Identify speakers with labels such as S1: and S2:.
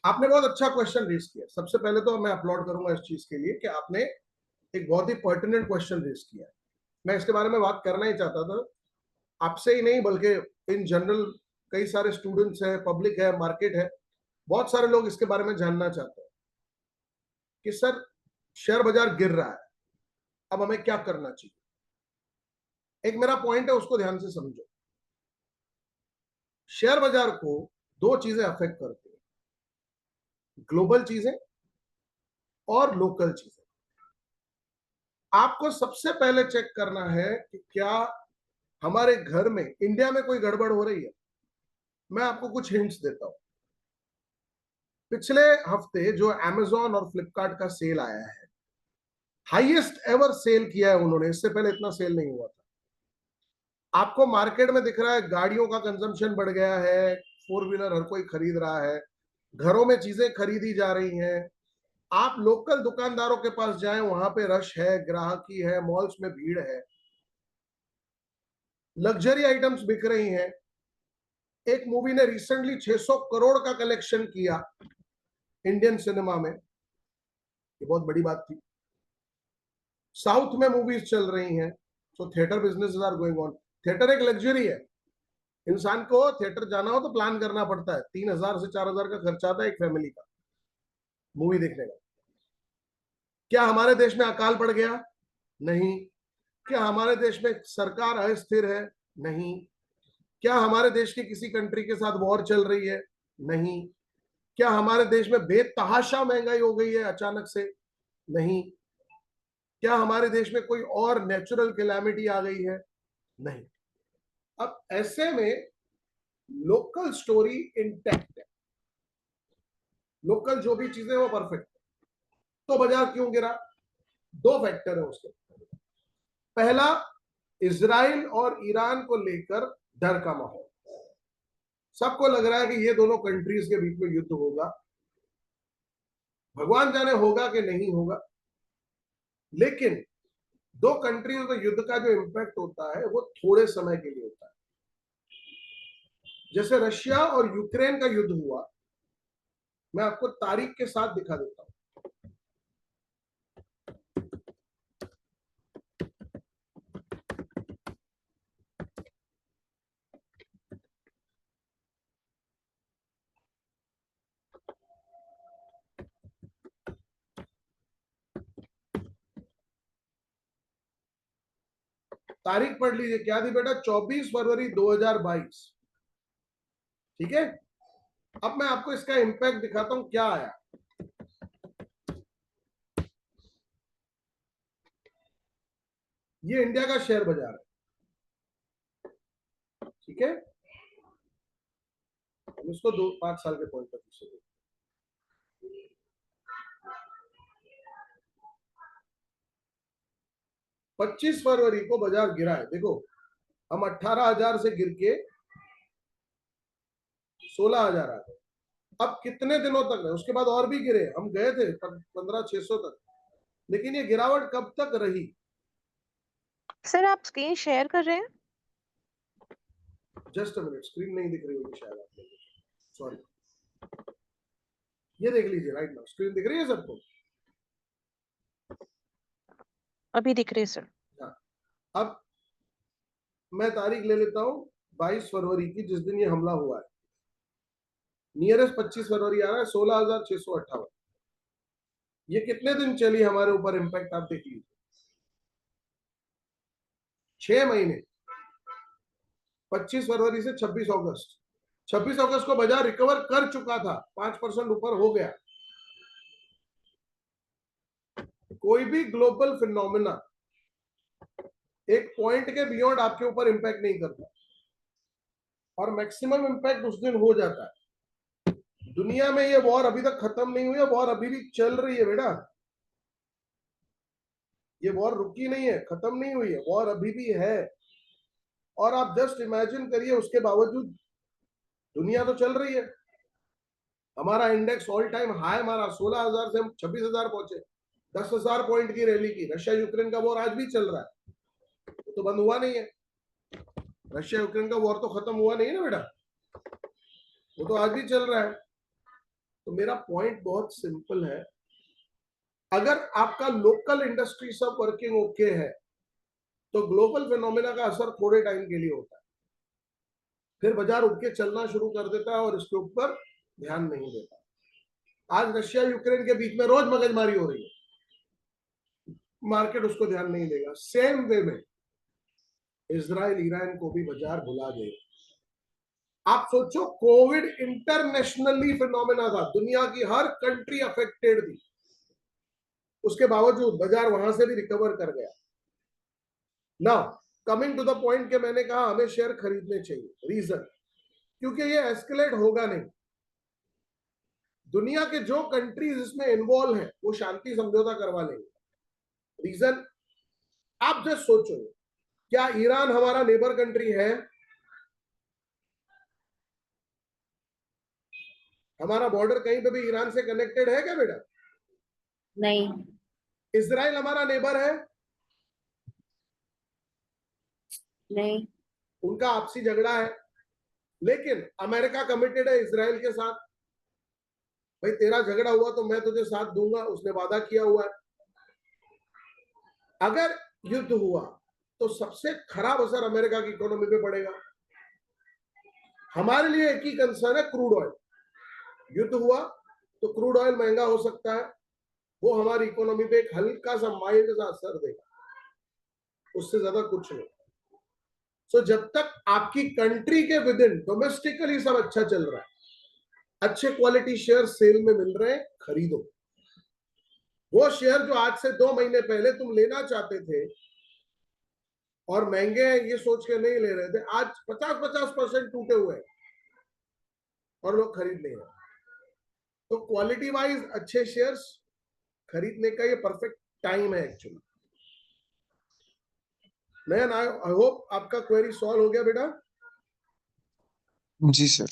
S1: आपने बहुत अच्छा क्वेश्चन रेज किया। सबसे पहले तो मैं अपलोड करूंगा इस चीज के लिए कि आपने एक बहुत ही पर्टिनेंट क्वेश्चन रेज किया है। मैं इसके बारे में बात करना ही चाहता था, आपसे ही नहीं बल्कि इन जनरल। कई सारे स्टूडेंट्स हैं, पब्लिक है, मार्केट है, बहुत सारे लोग इसके बारे में जानना चाहते हैं कि सर शेयर बाजार गिर रहा है, अब हमें क्या करना चाहिए। एक मेरा पॉइंट है, उसको ध्यान से समझो। शेयर बाजार को दो चीजें अफेक्ट करती हैं, ग्लोबल चीजें और लोकल चीजें। आपको सबसे पहले चेक करना है कि क्या हमारे घर में, इंडिया में कोई गड़बड़ हो रही है। मैं आपको कुछ हिंट्स देता हूं। पिछले हफ्ते जो अमेजॉन और फ्लिपकार्ट का सेल आया है, हाईएस्ट एवर सेल किया है उन्होंने, इससे पहले इतना सेल नहीं हुआ था। आपको मार्केट में दिख रहा है गाड़ियों का कंजम्पशन बढ़ गया है, फोर व्हीलर हर कोई खरीद रहा है, घरों में चीजें खरीदी जा रही हैं। आप लोकल दुकानदारों के पास जाएं, वहां पे रश है, ग्राहकी है, मॉल्स में भीड़ है, लग्जरी आइटम्स बिक रही हैं। एक मूवी ने रिसेंटली 600 करोड़ का कलेक्शन किया इंडियन सिनेमा में, ये बहुत बड़ी बात थी। साउथ में मूवीज चल रही हैं, so theatre business are going on. Theatre एक लग्जरी है। इंसान को थिएटर जाना हो तो प्लान करना पड़ता है, 3,000 से 4,000 का खर्चा आता है एक फैमिली का मूवी देखने का। क्या हमारे देश में अकाल पड़ गया? नहीं। क्या हमारे देश में सरकार अस्थिर है? नहीं। क्या हमारे देश की किसी कंट्री के साथ वॉर चल रही है? नहीं। क्या हमारे देश में बेतहाशा महंगाई हो गई है अचानक से? नहीं। क्या हमारे देश में कोई और नेचुरल कैलामिटी आ गई है? नहीं। अब ऐसे में लोकल स्टोरी इंटैक्ट है, लोकल जो भी चीजें वो परफेक्ट है। तो बाजार क्यों गिरा? दो फैक्टर है उसके। पहला, इजराइल और ईरान को लेकर डर का माहौल। सबको लग रहा है कि ये दोनों कंट्रीज के बीच में युद्ध होगा। भगवान जाने होगा कि नहीं होगा, लेकिन दो कंट्रीज के युद्ध का जो इंपैक्ट होता है वो थोड़े समय के लिए होता है। जैसे रशिया और यूक्रेन का युद्ध हुआ, मैं आपको तारीख के साथ दिखा देता हूं। तारीख पढ़ लीजिए, क्या थी बेटा? 24 फरवरी 2022। ठीक है। अब मैं आपको इसका इंपैक्ट दिखाता हूं क्या आया। ये इंडिया का शेयर बाजार है, ठीक है। हम इसको 5 साल के पॉइंट ऑफ व्यू से देखते 25 फरवरी को बाजार गिरा है, देखो। हम 18,000 से गिर के 16,000 आ गए। अब कितने दिनों तक है? उसके बाद और भी गिरे, हम गए थे 15,600 तक, लेकिन ये गिरावट कब तक रही?
S2: सर आप स्क्रीन शेयर कर रहे हैं?
S1: जस्ट अ मिनट, स्क्रीन नहीं दिख रही होगी शायद आप लोगों को, सॉरी। ये देख लीजिए, राइट नाउ स्क्रीन दिख रही है सबको?
S2: अभी दिख रहे सर।
S1: हाँ। अब मैं तारीख ले लेता हूं 22 फरवरी की, जिस दिन ये हमला हुआ है। नियरेस्ट 25 फरवरी आ रहा है, 16,658। ये कितने दिन चली हमारे ऊपर इंपैक्ट, आप देख लीजिए। 6 महीने, 25 फरवरी से 26 अगस्त। 26 अगस्त को बाजार रिकवर कर चुका था, 5% ऊपर हो गया। कोई भी ग्लोबल फिनोमिना एक पॉइंट के बियॉन्ड आपके ऊपर इंपैक्ट नहीं करता, और मैक्सिमम इंपैक्ट उस दिन हो जाता है। दुनिया में ये वॉर अभी तक खत्म नहीं हुई है, वॉर अभी भी चल रही है बेटा। ये वॉर रुकी नहीं है, खत्म नहीं हुई है, वॉर अभी भी है। और आप जस्ट इमेजिन करिए, उसके बावजूद दुनिया तो चल रही है। हमारा इंडेक्स ऑल टाइम हाई मारा, 16,000 से हम 26,000 पहुंचे। 10,000 पॉइंट की रैली की। रशिया यूक्रेन का वॉर आज भी चल रहा है, तो बंद हुआ नहीं है। रशिया यूक्रेन का वॉर तो खत्म हुआ नहीं है ना बेटा, वो तो आज भी चल रहा है। तो मेरा पॉइंट बहुत सिंपल है, अगर आपका लोकल इंडस्ट्री सब वर्किंग ओके है तो ग्लोबल फिनोमेना का असर थोड़े टाइम के लिए होता है, फिर बाजार उठ के चलना शुरू कर देता है और इसके ऊपर ध्यान नहीं देता। आज रशिया यूक्रेन के बीच में रोज मगजमारी हो रही है, मार्केट उसको ध्यान नहीं देगा। सेम वे में इजराइल ईरान को भी बाजार भुला देगा। आप सोचो, कोविड इंटरनेशनली फिनोमेना था, दुनिया की हर कंट्री अफेक्टेड थी, उसके बावजूद बाजार वहां से भी रिकवर कर गया। Now coming to the point के मैंने कहा हमें शेयर खरीदने चाहिए। रीजन, क्योंकि ये एस्केलेट होगा नहीं। दुनिया के जो कंट्रीज इसमें इन्वॉल्व हैं वो शांति समझौता करवा लेंगे। रीजन, आप जस्ट सोचो, क्या ईरान हमारा नेबर कंट्री है? हमारा बॉर्डर कहीं पे भी ईरान से कनेक्टेड है क्या बेटा?
S3: नहीं।
S1: इजराइल हमारा नेबर है?
S3: नहीं।
S1: उनका आपसी झगड़ा है, लेकिन अमेरिका कमिटेड है इजराइल के साथ। भाई तेरा झगड़ा हुआ तो मैं तुझे साथ दूंगा, उसने वादा किया हुआ है। अगर युद्ध हुआ तो सबसे खराब असर अमेरिका की इकोनॉमी पे पड़ेगा। हमारे लिए एक ही कंसर्न है, क्रूड ऑयल। युद्ध हुआ तो क्रूड ऑयल महंगा हो सकता है, वो हमारी इकोनॉमी पे एक हल्का सा माइल्ड सा असर देगा, उससे ज्यादा कुछ नहीं। सो जब तक आपकी कंट्री के विद इन डोमेस्टिकली सब अच्छा चल रहा है, अच्छे क्वालिटी शेयर सेल में मिल रहे हैं, खरीदो। वो शेयर जो आज से 2 महीने पहले तुम लेना चाहते थे और महंगे हैं ये सोच के नहीं ले रहे थे, आज 50-50% टूटे हुए हैं और लोग खरीद नहीं रहे। तो क्वालिटी वाइज अच्छे शेयर्स खरीदने का ये परफेक्ट टाइम है एक्चुअली। मैं आई होप आपका क्वेरी सॉल्व हो गया बेटा।
S4: जी सर।